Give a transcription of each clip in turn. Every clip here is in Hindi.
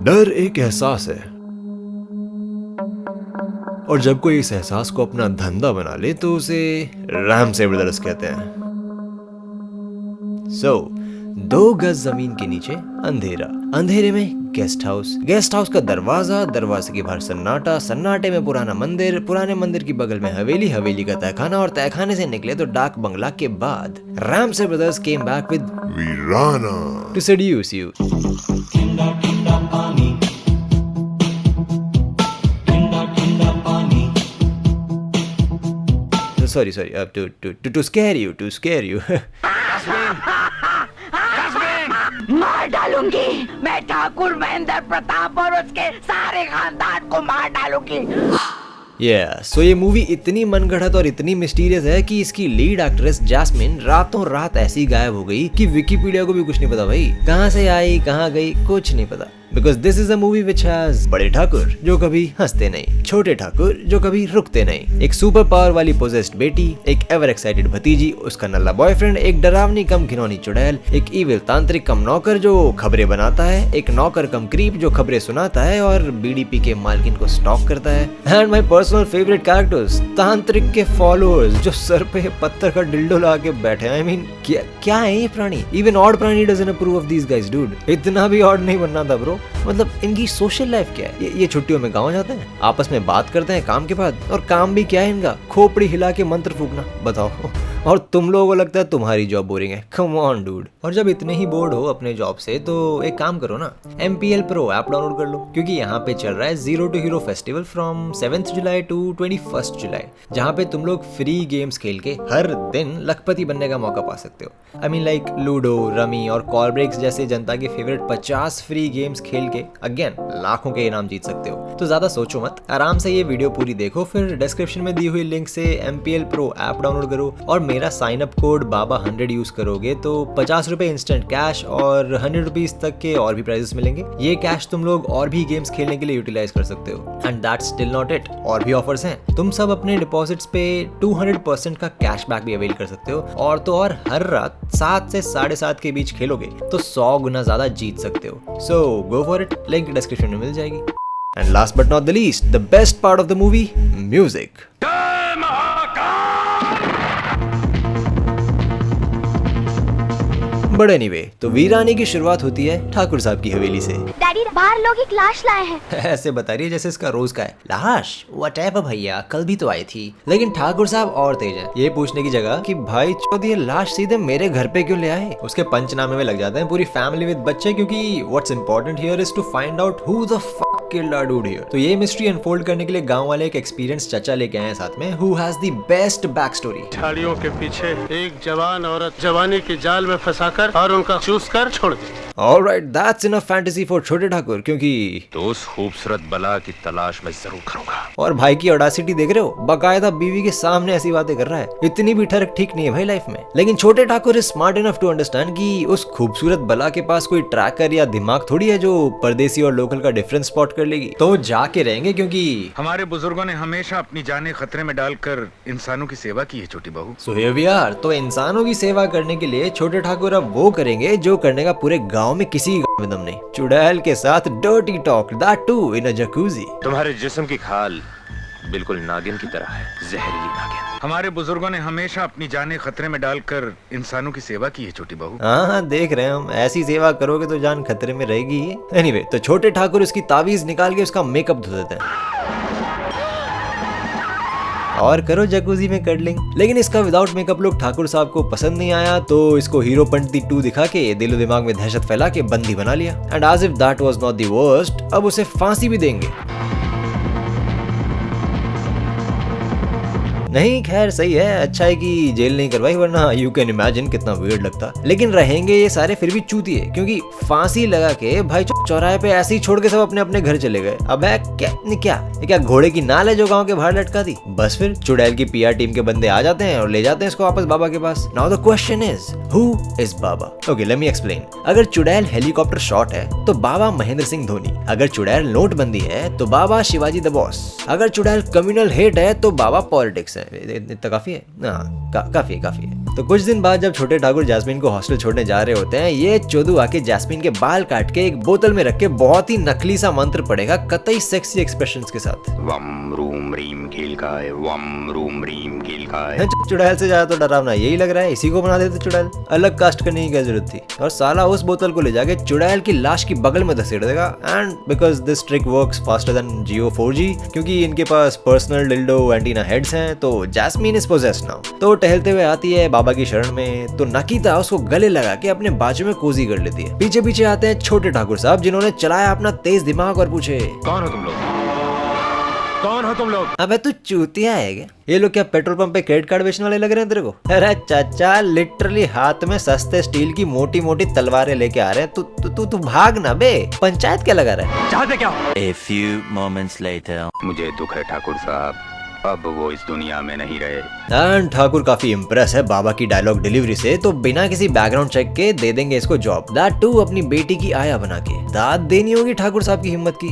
डर एक एहसास है और जब कोई इस एहसास को अपना धंधा बना ले तो उसे रैमसे ब्रदर्स कहते हैं। दो गज जमीन के नीचे अंधेरा, अंधेरे में गेस्ट हाउस का दरवाजा, दरवाजे के बाहर सन्नाटा, सन्नाटे में पुराना मंदिर, पुराने मंदिर की बगल में हवेली, हवेली का तहखाना और तहखाने से निकले तो डाक बंगला के बाद Ramsay brothers came back with Veerana to seduce you. Sorry, to scare you. मार डालूंगी मैं ठाकुर महेंद्र प्रताप और उसके सारे खानदान को मार डालूंगी। सो ये मूवी इतनी मनगढ़ंत और इतनी मिस्टीरियस है कि इसकी लीड एक्ट्रेस जैस्मिन रातों रात ऐसी गायब हो गई कि विकिपीडिया को भी कुछ नहीं पता भाई, कहाँ से आई कहाँ गई कुछ नहीं पता। Because this is a movie which has बड़े ठाकुर जो कभी हंसते नहीं, छोटे ठाकुर जो कभी रुकते नहीं, एक सुपर पावर वाली पोजेस्ड बेटी, एक एवर एक्साइटेड भतीजी, उसका नल्ला बॉयफ्रेंड, एक डरावनी कम घिनौनी चुड़ैल, एक इविल तांत्रिक कम नौकर जो खबरें बनाता है, एक नौकर कम क्रीप जो खबरें सुनाता है और बीडीपी के मालकिन को स्टॉक करता है, and my personal favourite characters तांत्रिक के फॉलोअर्स जो सर पे पत्थर का डिल्डो लगा के बैठे हैं। आई मीन क्या है ये प्राणी? इवन ऑड प्राणी doesn't approve of these guys dude. इतना भी ऑड नहीं बनना था ब्रो। मतलब इनकी सोशल लाइफ क्या है? ये छुट्टियों में गाँव जाते हैं, आपस में बात करते हैं काम के बाद, और काम भी क्या है इनका? खोपड़ी हिला के मंत्र फूकना। बताओ, और तुम लोगों को लगता है तुम्हारी जॉब बोरिंग है? Come on dude. और जब इतने ही बोर्ड हो अपने जॉब से तो एक काम करो ना, MPL Pro ऐप डाउनलोड कर लो, क्योंकि यहाँ पे चल रहा है zero to hero festival from 7th July to 21st July, जहाँ पे तुम लोग फ्री गेम्स खेल के हर दिन लखपति बनने का मौका पा सकते हो। I mean like ludo, rummy और कॉल ब्रेक्स जैसे जनता के फेवरेट 50 फ्री गेम्स खेल के अगेन लाखों के इनाम जीत सकते हो। तो ज्यादा सोचो मत, आराम से ये वीडियो पूरी देखो, फिर डिस्क्रिप्शन में दी हुई लिंक से MPL Pro ऐप डाउनलोड करो और मेरा sign up code BABA100 use करोगे तो 50 रुपए इंस्टेंट कैश और 100 रुपीज तक के और भी प्राइजेस मिलेंगे। ये कैश तुम लोग और भी गेम्स खेलने के लिए यूटिलाइज कर सकते हो। And that's still not it, और भी ऑफर्स हैं। तुम सब अपने डिपॉजिट्स पे 200% का कैशबैक भी अवेल कर सकते हो, और तो और हर रात 7 से 7:30 के बीच खेलोगे तो 100 गुना ज्यादा जीत सकते हो। So go for it, link description में मिल जाएगी। And last but not the least, the best part of the movie, music. But anyway, तो वीरानी की शुरुआत होती है ठाकुर साहब की हवेली से। डैडी, बाहर लोग एक लाश लाए हैं। ऐसे बता रही है जैसे इसका रोज का है। लाश? व्हाटएवर भैया, कल भी तो आई थी। लेकिन ठाकुर साहब और तेज है, ये पूछने की जगह कि भाई चौथ ये लाश सीधे मेरे घर पे क्यों ले आए। उसके पंचनामे में लग जाते हैं पूरी फैमिली विद बच्चे, क्योंकि what's important here is to find out who the fuck killed our dude here. तो ये मिस्ट्री अनफोल्ड करने के लिए गांव वाले एक एक्सपीरियंस चाचा लेके आए हैं साथ में, who has the best back story. झाड़ियों के पीछे एक जवान औरत जवानी के जाल में फंसाकर और उनका चूस कर छोड़ दी। Alright, that's enough fantasy for छोटे ठाकुर, क्योंकि तो उस खूबसूरत बला की तलाश में जरूर करूंगा। और भाई की ऑडासिटी देख रहे हो, बकायदा बीवी के सामने ऐसी बातें कर रहा है। इतनी भी ठरक ठीक नहीं है भाई लाइफ में। लेकिन Chhote Thakur is smart enough to understand कि उस खूबसूरत बला के पास कोई ट्रैकर या दिमाग थोड़ी है जो परदेसी और लोकल का डिफरेंस स्पॉट कर लेगी। तो जाके रहेंगे, क्योंकि हमारे बुजुर्गों ने हमेशा अपनी जानें खतरे में डालकर इंसानों की सेवा की है छोटी बहू। So here we are. तो इंसानों की सेवा करने के लिए छोटे ठाकुर अब वो करेंगे जो करने का पूरे गांव में किसी में दम नहीं, चुड़ैल के साथ dirty talk, that too in a jacuzzi. तुम्हारे जिस्म की खाल बिल्कुल नागिन की तरह है, जहरीली नागिन। हमारे बुजुर्गों ने हमेशा अपनी जानें खतरे में डालकर इंसानों की सेवा की है छोटी बहू। हाँ, देख रहे हैं हम। ऐसी सेवा करोगे तो जान खतरे में रहेगी ही। एनीवे, तो छोटे ठाकुर उसकी तावीज निकाल के उसका मेकअप धो देते हैं और करो जकूजी में कडलिंग। लेकिन इसका विदाउट मेकअप लुक ठाकुर साहब को पसंद नहीं आया, तो इसको हीरो पंटी 2 दिखा के दिलो दिमाग में दहशत फैला के बंदी बना लिया। And as if that was not the worst, अब उसे फांसी भी देंगे। नहीं, खैर सही है, अच्छा है कि जेल नहीं करवाई, वरना यू कैन इमेजिन कितना वियर्ड लगता। लेकिन रहेंगे ये सारे फिर भी चूतिए, क्योंकि फांसी लगा के भाई चौराहे पे ऐसे ही छोड़ के सब अपने अपने घर चले गए। अब क्या घोड़े की नाल है जो गांव के बाहर लटका दी? बस फिर चुड़ैल की PR टीम के बंदे आ जाते हैं और ले जाते हैं इसको वापस बाबा के पास। Now the question is, who is बाबा? Okay, let me explain. अगर चुड़ैल हेलीकॉप्टर शॉट है तो बाबा महेंद्र सिंह धोनी, अगर चुड़ैल नोटबंदी है तो बाबा शिवाजी द बॉस, अगर चुड़ैल कम्युनल हेट है तो बाबा पॉलिटिक्स है। इतना काफी है? हाँ, काफी है। तो कुछ दिन बाद जब छोटे ठाकुर जैस्मिन को हॉस्टल छोड़ने जा रहे होते हैं, ये चोदू आके जैस्मिन के बाल काट के एक बोतल में रख के बहुत ही नकली सा मंत्र पड़ेगा कतई सेक्सी एक्सप्रेशंस के साथ। वम रूम रीम गिलगाय, वम रूम रीम गिलगाय। चुड़ैल से ज्यादा तो डरावना यही लग रहा है, इसी को बना देते चुड़ैल, अलग कास्ट करने की क्या जरूरत थी। और साला उस बोतल को ले जाके चुड़ैल की लाश की बगल में धसेड़ देगा। And because this trick works faster than Jio 4G, क्योंकि इनके पास पर्सनल डिल्डो एंटीना हेड्स हैं, तो जैस्मिन इज पोजेस्ड नाउ। तो टहलते हुए आती है बाबा की शरण में, तो नकीता उसको गले लगा के अपने बाजू में कोजी कर लेती है। पीछे पीछे आते हैं छोटे ठाकुर साहब, जिन्होंने चलाया अपना तेज दिमाग और पूछे, कौन हो तुम लोग? कौन हो तुम लोग? अबे तू चूतिया है क्या? ये लोग क्या पेट्रोल पंप पे क्रेडिट कार्ड बेचने वाले लग रहे हैं तेरे को? अरे चाचा, लिटरली हाथ में सस्ते स्टील की मोटी मोटी तलवारें लेके आ रहे हैं। तू भाग ना बे, पंचायत क्या लगा रहा है? चाहते क्या? A few moments later, मुझे दुख है ठाकुर साहब, अब वो इस दुनिया में नहीं रहे। एंड ठाकुर काफी इम्प्रेस है बाबा की डायलॉग डिलीवरी से, तो बिना किसी बैकग्राउंड चेक के दे देंगे इसको जॉब, दैट टू अपनी बेटी की आया बना के। दाद देनी होगी ठाकुर साहब की हिम्मत की,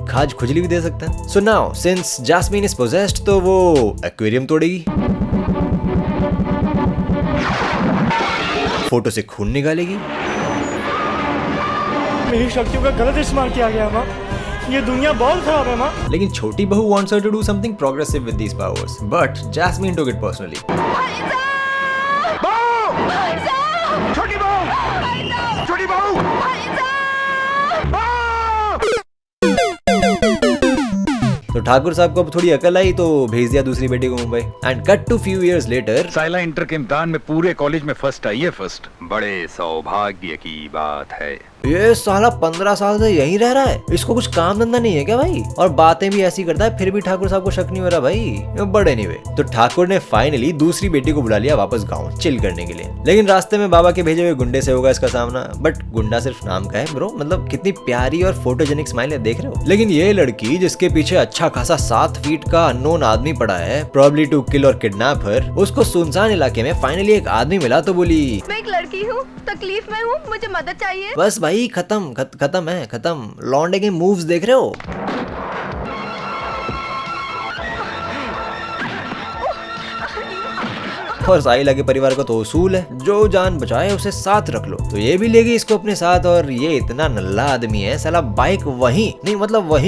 खाज खुजली भी दे सकते हैं। So now since Jasmine is possessed, तो वो एक्वेरियम तोड़ेगी, फोटो से खून निकालेगी, मेरी शक्तियों का गलत इस्तेमाल किया गया माँ, ये दुनिया बहुत खराब है माँ। लेकिन छोटी बहू wants her to do something progressive with these powers, but Jasmine took it personally. छोटी बहू! छोटी बहू! तो ठाकुर साहब को अब थोड़ी अकल आई, तो भेज दिया दूसरी बेटी को Mumbai. And cut to few years later, Saila inter के इम्तिहान में पूरे कॉलेज में फर्स्ट आई है, फर्स्ट। बड़े सौभाग्य की बात है। ये साला 15 साल से यहीं रह रहा है, इसको कुछ काम धंधा नहीं है क्या भाई? और बातें भी ऐसी करता है, फिर भी ठाकुर साहब को शक नहीं हो रहा भाई, ये बड़े नहीं हुए। तो ठाकुर ने फाइनली दूसरी बेटी को बुला लिया वापस गाँव चिल करने के लिए। लेकिन रास्ते में बाबा के भेजे हुए गुंडे से होगा इसका सामना, बट गुंडा सिर्फ नाम का है ब्रो, मतलब कितनी प्यारी और फोटोजेनिक स्माइल है, देख रहे हो? लेकिन ये लड़की जिसके पीछे अच्छा खासा 7 फीट का अननोन आदमी पड़ा है, प्रॉब्ली टू किल और किडनैपर, उसको सुनसान इलाके में फाइनली एक आदमी मिला तो बोली, मैं एक लड़की हूँ, तकलीफ में हूँ, मुझे मदद चाहिए। बस भाई खत्म। लौंडे के मूव्स देख रहे हो? और साहिला के परिवार का तो उसूल है, जो जान बचाए उसे साथ रख लो। तो ये भी ले गई इसको अपने साथ, और ये इतना नल्ला आदमी है साला, बाइक वहीं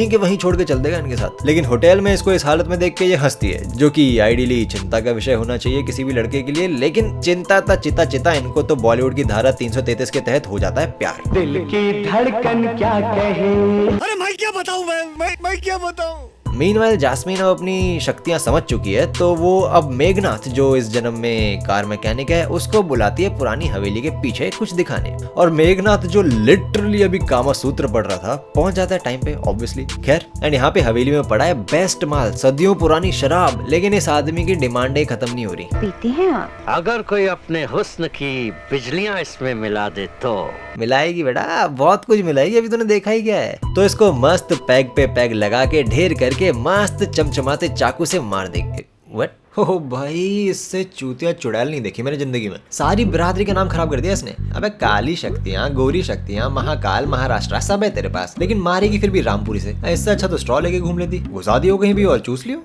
के वहीं छोड़ के चल देगा इनके साथ। लेकिन होटल में इसको इस हालत में देख के ये हंसती है, जो कि आइडियली चिंता का विषय होना चाहिए किसी भी लड़के के लिए। लेकिन चिंता इनको तो बॉलीवुड की धारा 333 के तहत हो जाता है प्यार। दिल की धड़कन क्या कहे, अरे मैं क्या बताऊं, मैं क्या बताऊं। मीनवाइल जैस्मिन अब अपनी शक्तियां समझ चुकी है, तो वो अब मेघनाथ, जो इस जन्म में कार मैकेनिक है, उसको बुलाती है पुरानी हवेली के पीछे कुछ दिखाने। और मेघनाथ, जो लिटरली अभी कामा सूत्र पढ़ रहा था, पहुंच जाता है टाइम पे ऑब्वियसली। खैर, एंड यहाँ पे हवेली में पड़ा है बेस्ट माल, सदियों पुरानी शराब। लेकिन इस आदमी की डिमांडें खत्म नहीं हो रही। पीते हैं आप? अगर कोई अपने हुस्न की बिजलियां इसमें मिला दे तो मिलाएगी बेटा, बहुत कुछ मिलाएगी, अभी तूने देखा ही क्या है। तो इसको मस्त पैग पे पैग लगा के ढेर करके मस्त चमचमाते चाकू से मार देंगे। व्हाट? ओ भाई, इससे चूतिया चुड़ैल नहीं देखी मैंने जिंदगी में। सारी बिरादरी का नाम खराब कर दिया इसने। अबे काली शक्तियां, गोरी शक्तियां, महाकाल, महाराष्ट्र सब है तेरे पास, लेकिन मारेगी फिर भी रामपुरी से। इससे अच्छा तो स्ट्रॉ लेके घूम लेती, घुसा दियो कहीं भी और चूस लियो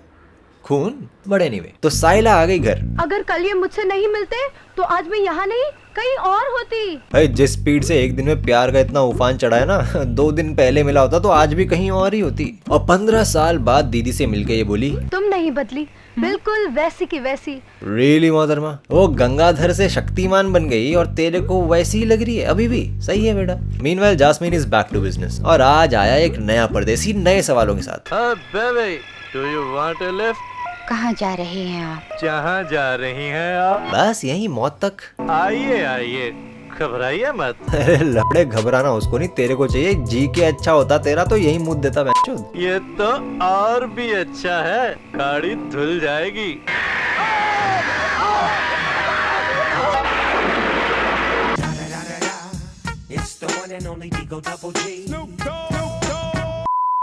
खून। बड़े नहीं हुए। तो साइला आ गई घर। अगर कल ये मुझसे नहीं मिलते तो आज मैं यहाँ नहीं कहीं और होती। भाई जिस स्पीड से एक दिन में प्यार का इतना उफान चढ़ा है ना, 2 दिन पहले मिला होता तो आज भी कहीं और ही होती। और 15 साल बाद दीदी से मिलके ये बोली, तुम नहीं बदली, बिल्कुल वैसी की वैसी। रियली मोहतरमा, वो गंगाधर से शक्तिमान बन गई और तेरे को वैसी ही लग रही है अभी भी। सही है बेटा। Meanwhile Jasmine is back to business, और आज आया एक नया परदेसी नए सवालों के साथ। Do you want a lift? कहाँ जा रहे हैं आप? जहाँ जा रही हैं आप? बस यही मौत तक। आइए, घबराइए मत। अरे लड़े, घबराना उसको नहीं, तेरे को चाहिए। जी के अच्छा होता तेरा तो यही मुंह देता बहनचोद। ये तो और भी अच्छा है, गाड़ी धुल जाएगी।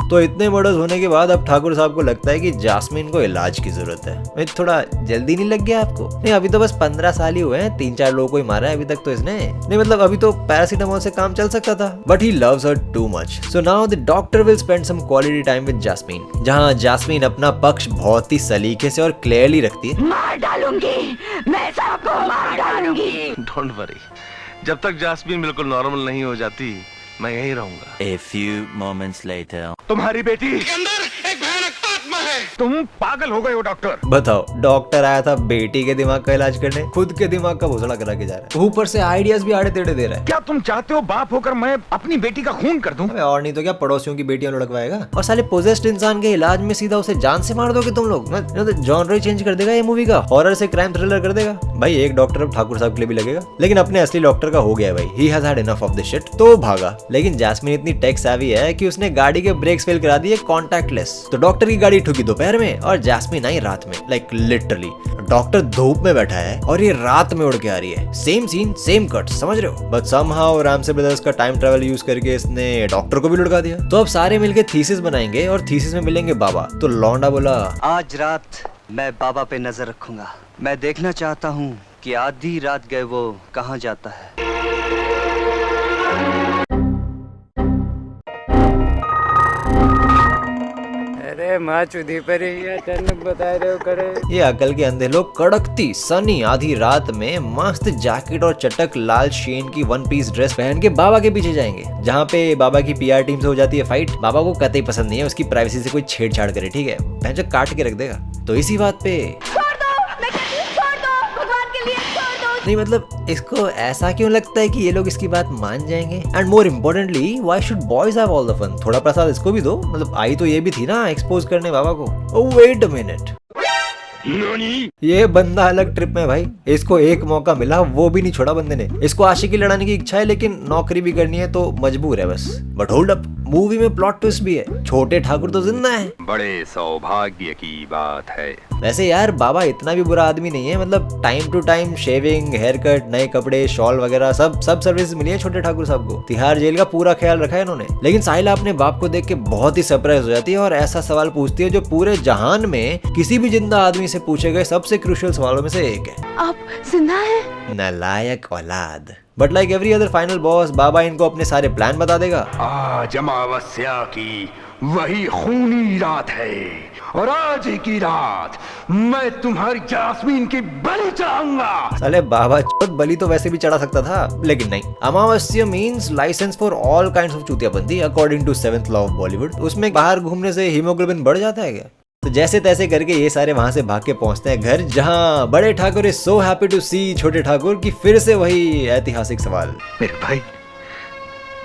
तो इतने मर्डर्स होने के बाद अब ठाकुर साहब को लगता है कि जास्मिन को इलाज की जरूरत है। भाई थोड़ा जल्दी नहीं लग गया आपको? नहीं अभी तो बस 15 साल ही हुए हैं, 3-4 लोगों को ही मारा है अभी तक तो इसने। नहीं मतलब अभी तो पैरासीटामोल से काम चल सकता था। But he loves her too much, so now the doctor will spend some quality time with Jasmine, जहाँ जास्मिन अपना पक्ष बहुत ही सलीके से और क्लियरली रखती है। मार डालूंगी, मैं सबको मार डालूंगी। डोंट वरी, जब तक जास्मिन बिल्कुल नॉर्मल नहीं हो जाती मैं यहीं रहूंगा। A few moments later. तुम्हारी बेटी अंदर एक भयानक आत्मा है। तुम पागल हो गए हो डॉक्टर। बताओ, डॉक्टर आया था बेटी के दिमाग का इलाज करने, खुद के दिमाग का भोसड़ा करा के जा रहा है, ऊपर से आइडियाज भी आड़े टेढ़े दे रहा है। क्या तुम चाहते हो बाप होकर मैं अपनी बेटी का खून कर दूं? अबे और नहीं तो क्या पड़ोसियों की बेटियां लुढ़कवाएगा? और साले पोजेस्ड इंसान के इलाज में सीधा उसे जान से मार दोगे तुम लोग? जॉनर चेंज कर देगा ये मूवी का, हॉरर से क्राइम थ्रिलर कर देगा। भाई एक डॉक्टर अब ठाकुर साहब के लिए भी लगेगा, लेकिन अपने असली डॉक्टर का हो गया भाई, he has had enough of this shit, तो भागा। लेकिन जास्मिन इतनी टेक सेवी है कि उसने गाड़ी के ब्रेक्स फेल करा दिए कॉन्टैक्टलेस, तो डॉक्टर की गाड़ी ठुकी दोपहर में और जास्मिन आई रात में, लाइक लिटरली। डॉक्टर धूप में बैठा है और ये रात में उड़ के आ रही है, सेम सीन सेम कट, समझ रहे हो? बट समहाउ रामसे ब्रदर्स का टाइम ट्रेवल यूज करके इसने डॉक्टर को भी लुढ़का दिया। तो अब सारे मिलके थीसिस बनाएंगे और थीसिस में मिलेंगे बाबा। तो लौंडा बोला, आज रात मैं बाबा पे नजर रखूंगा, मैं देखना चाहता हूँ कि आधी रात गए वो कहाँ जाता है। अरे माँ चुदी पर ही अचानक बता रहे हो करे। ये अकल के अंधे लोग कड़कती सनी आधी रात में मस्त जैकेट और चटक लाल शेन की वन पीस ड्रेस पहन के बाबा के पीछे जाएंगे, जहाँ पे बाबा की पीआर टीम से हो जाती है फाइट। बाबा को कतई पसंद नहीं है उसकी प्राइवेसी से कोई छेड़छाड़ करे, ठीक है? भैंचो काट के रख देगा। तो इसी बात पे नहीं मतलब इसको ऐसा क्यों लगता है कि ये लोग इसकी बात मान जाएंगे? And more importantly why should boys have all the fun? थोड़ा प्रसाद इसको भी दो, मतलब आई तो ये भी थी ना एक्सपोज करने बाबा को। ओह वेट अ मिनट, ये बंदा अलग ट्रिप में भाई, इसको एक मौका मिला वो भी नहीं छोड़ा बंदे ने। इसको आशिकी लड़ाने की इच्छा है लेकिन नौकरी भी करनी है तो मजबूर है बस। बट होल्ड अप, मूवी में प्लॉट ट्विस्ट भी है, छोटे ठाकुर तो जिंदा है। बड़े सौभाग्य की बात है। वैसे यार बाबा इतना भी बुरा आदमी नहीं है, मतलब time to time shaving, hair cut, नए कपड़े, शॉल वगैरह सब सर्विस मिली है छोटे ठाकुर साहब को। तिहाड़ जेल का पूरा ख्याल रखा है इन्होंने। लेकिन साहिला अपने बाप को देख के बहुत ही सरप्राइज हो जाती है और ऐसा सवाल पूछती है जो पूरे जहान में किसी भी जिंदा आदमी से पूछे गए सबसे क्रूशियल सवालों में से एक है। आप जिंदा हैं? नालायक औलाद। But like every other final boss, बाबा इनको अपने सारे प्लान बता देगा। आज अमावस्या की वही खूनी रात है और आज ही की रात मैं तुम्हारी जास्मीन की बलि चढ़ाऊंगा। साले बाबा बलि तो वैसे भी चढ़ा सकता था, लेकिन नहीं। अमावस्या means license for all kinds of चूतियापंती according to 7th law of Bollywood. उसमें बाहर घूमने से हीमोग्लोबिन बढ़ जाता है क्या? तो जैसे तैसे करके ये सारे वहां से भाग के पहुंचते हैं घर, जहां बड़े ठाकुर is so happy to see छोटे ठाकुर की फिर से वही ऐतिहासिक सवाल। मेरे भाई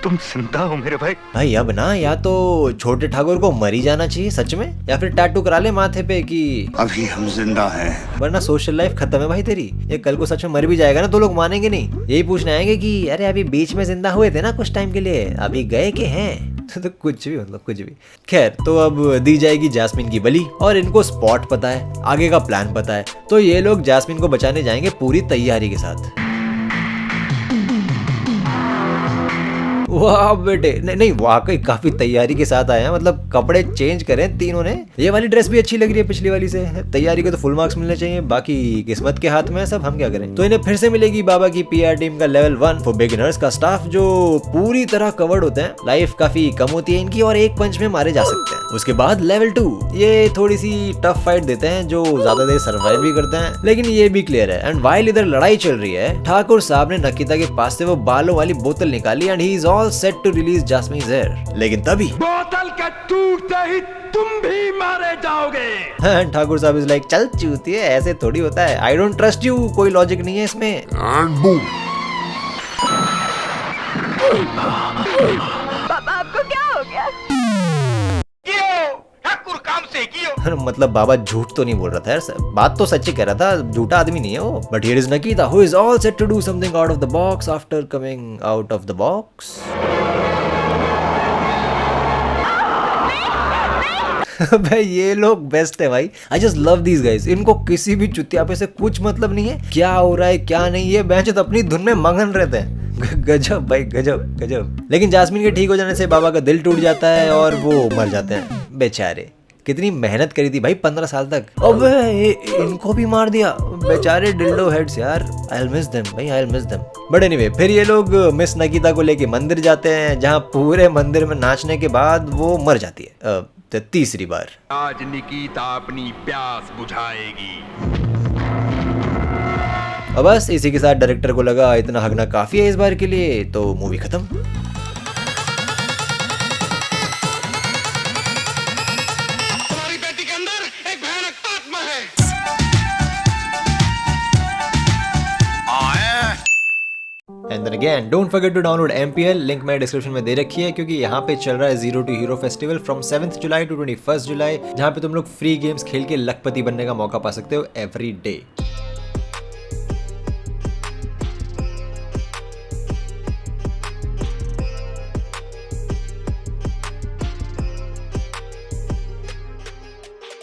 तुम जिंदा हो मेरे भाई? भाई अब ना या तो छोटे ठाकुर को मरी जाना चाहिए सच में, या फिर टैटू करा ले माथे पे कि अभी हम जिंदा हैं, वरना सोशल लाइफ खत्म है भाई तेरी। ये कल को सच में मर भी जाएगा ना तो लोग मानेंगे नहीं, यही पूछने आएंगे कि अरे अभी बीच में जिंदा हुए थे ना कुछ टाइम के लिए, अभी गए के हैं? तो कुछ भी, मतलब कुछ भी। खैर, तो अब दी जाएगी जास्मिन की बलि और इनको स्पॉट पता है, आगे का प्लान पता है, तो ये लोग जास्मिन को बचाने जाएंगे पूरी तैयारी के साथ। वाह बेटे, नहीं वाकई काफी तैयारी के साथ आए हैं, मतलब कपड़े चेंज करें तीनों ने। ये वाली ड्रेस भी अच्छी लग रही है पिछली वाली से। तैयारी के तो फुल मार्क्स मिलने चाहिए, बाकी किस्मत के हाथ में है सब, हम क्या करें। तो इन्हें फिर से मिलेगी बाबा की पीआर टीम का लेवल 1 फॉर बिगिनर्स का स्टाफ, जो पूरी तरह कवर्ड होते हैं, लाइफ काफी कम होती है इनकी और एक पंच में मारे जा सकते हैं। उसके बाद लेवल 2, ये थोड़ी सी टफ फाइट देते हैं जो ज्यादा देर सर्वाइव भी करते हैं, लेकिन ये भी क्लियर है। एंड वाइल इधर लड़ाई चल रही है, ठाकुर साहब ने नकिता के पास से वो बालों वाली बोतल निकाली and he is all set to release Jasmine's hair. लेकिन तभी बोतल के टूटते ही तुम भी मारे जाओगे। ठाकुर साहब इज लाइक, चल चूतिए, ऐसे थोड़ी होता है, आई डोंट ट्रस्ट यू, कोई लॉजिक नहीं है इसमें। पापा आपको क्या हो गया? मतलब बाबा झूठ तो नहीं बोल रहा था यार, बात तो सच्ची कह रहा था, झूठा आदमी नहीं है वो। But here is Nakita who is all set to do something out of the box after coming out of the box. भाई ये लोग बेस्ट है भाई, I just love these guys. इनको किसी भी चुतियापे से कुछ मतलब नहीं है, क्या हो रहा है क्या नहीं, ये बेंच अपनी धुन में मगन रहते हैं। गजब भाई, गजब गजब। लेकिन जास्मिन के ठीक हो जाने से बाबा का दिल टूट जाता है और वो मर जाते हैं बेचारे। कितनी मेहनत करी थी भाई 15 साल तक, अब इनको भी मार दिया बेचारे डिल्डो हेड्स यार। आई मिस देम भाई, I miss them. But anyway, फिर ये लोग मिस नगीता को लेके मंदिर जाते हैं, जहाँ पूरे मंदिर में नाचने के बाद वो मर जाती है तीसरी बार। आज निकिता अपनी प्यास बुझाएगी। अब बस इसी के साथ डायरेक्टर को लगा इतना हगना काफी है इस बार के लिए, तो मूवी खत्म। And then again, don't forget to download MPL, link मैं डिस्क्रिप्शन में दे रखी है, क्योंकि यहाँ पे चल रहा है Zero to Hero festival from 7th July to 21st July, जहाँ पे तुम लोग फ्री गेम्स खेल के लखपति बनने का मौका पा सकते हो एवरी डे।